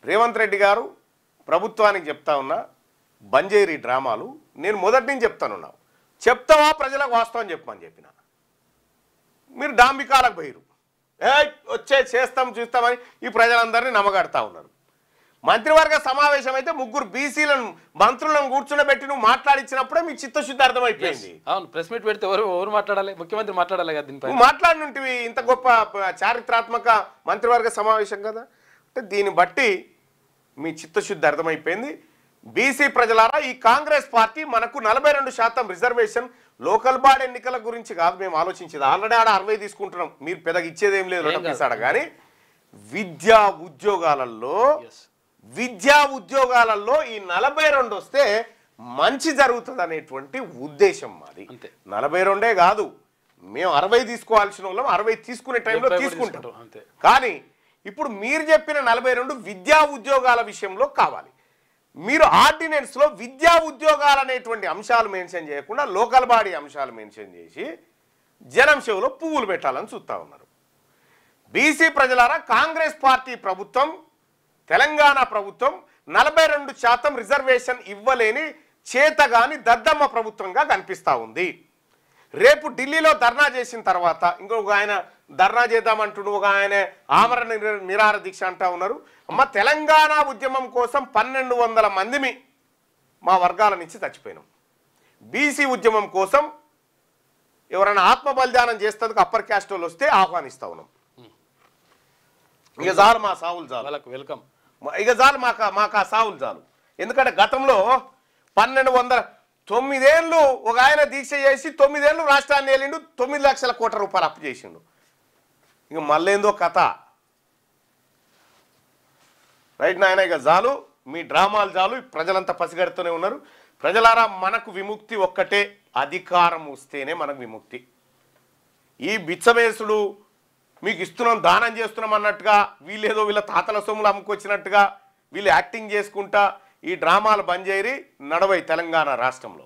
రేవంత్ రెడ్డి గారు ప్రభుత్వానికి చెప్తా ఉన్నా బంజేరి డ్రామాలు నేను మొదటి నుంచి చెప్తానున్నా. చెప్తావా ప్రజలకు వాస్తవం చెప్పమని చెప్పిన. మీరు డాంబికాలకు పోయిరు. వచ్చే చేస్తాం చూస్తామని ఈ ప్రజలందరినీ నమ్మగడతా ఉన్నారు. మంత్రివర్గ సమావేశం అయితే ముగ్గురు బీసీలను మంత్రులను కూర్చుండబెట్టి నువ్వు మాట్లాడించినప్పుడే మీ చిత్తశుద్ధి అర్థమైపోయింది. అవును, ప్రెస్ మీట్ పెడితే ఎవరు మాట్లాడాలి? ముఖ్యమంత్రి మాట్లాడాలి కదా దీనిపై. నువ్వు మాట్లాడినవి ఇంత గొప్ప చారిత్రాత్మక మంత్రివర్గ సమావేశం కదా. అంటే దీన్ని బట్టి మీ చిత్తశుద్ధి అర్థమైపోయింది. బీసీ ప్రజలారా, ఈ కాంగ్రెస్ పార్టీ మనకు 42% రిజర్వేషన్ లోకల్ బాడీ ఎన్నికల గురించి కాదు మేము ఆలోచించేది. ఆల్రెడీ ఆడ 60 తీసుకుంటున్నాం. మీరు పెద్దగా ఇచ్చేదేం లేదు అనిపిస్తాడు. కానీ విద్యా ఉద్యోగాలలో ఈ 42 వస్తే మంచి జరుగుతుంది అనేటువంటి ఉద్దేశం మాది. 42 కాదు, మేము 60 తీసుకోవాల్సిన వాళ్ళం 60 తీసుకునే టైంలో తీసుకుంటాం. కానీ ఇప్పుడు మీరు చెప్పిన 42 విద్యా ఉద్యోగాల విషయంలో కావాలి. మీరు ఆర్డినెన్స్లో విద్యా ఉద్యోగాలు అనేటువంటి అంశాలు మెన్షన్ చేయకుండా లోకల్ బాడీ అంశాలు మెన్షన్ చేసి జనం చెవులో పువ్వులు పెట్టాలని చూస్తూ ఉన్నారు. బీసీ ప్రజలారా, కాంగ్రెస్ పార్టీ ప్రభుత్వం, తెలంగాణ ప్రభుత్వం 42% రిజర్వేషన్ ఇవ్వలేని చేతగాని దద్దమ్మ ప్రభుత్వంగా కనిపిస్తూ ఉంది. రేపు ఢిల్లీలో ధర్నా చేసిన తర్వాత ఇంకొక ఆయన ధర్నా చేద్దామంటుండు, ఒక ఆయన ఆమరణ నిరాహార దీక్ష అంటా ఉన్నారు. అమ్మ, తెలంగాణ ఉద్యమం కోసం 1200 మందిని మా వర్గాల నుంచి చచ్చిపోయినాం. బీసీ ఉద్యమం కోసం ఎవరైనా ఆత్మ బలిదానం చేస్తేందుకు అప్పర్ క్యాస్ట్ వాళ్ళు వస్తే ఆహ్వానిస్తా ఉన్నాం. ఇక చాలు మా సావులు చాలు, వెల్కమ్. ఇక చాలు మాకు ఆ సావులు చాలు. ఎందుకంటే గతంలో 9 ఏళ్ళు ఒక ఆయన దీక్ష చేసి 9 ఏళ్ళు రాష్ట్రాన్ని వెళ్ళిండు, 9 లక్షల కోట్ల రూపాయలు అప్పు చేసిండు. ఇక మళ్ళేందో కథ. రైట్ నాయన, ఇక చాలు మీ డ్రామాలు చాలు. ప్రజలంతా పసిగడుతూనే ఉన్నారు. ప్రజలారా, మనకు విముక్తి ఒక్కటే, అధికారం వస్తేనే మనకు విముక్తి. ఈ బిచ్చమేసుడు మీకు ఇస్తున్నాం, దానం చేస్తున్నాం అన్నట్టుగా, వీళ్ళేదో వీళ్ళ తాతల సొమ్ములు అమ్ముకొచ్చినట్టుగా వీళ్ళు యాక్టింగ్ చేసుకుంటా ఈ డ్రామాలు బంద్ చేయరి నడవై తెలంగాణ రాష్ట్రంలో.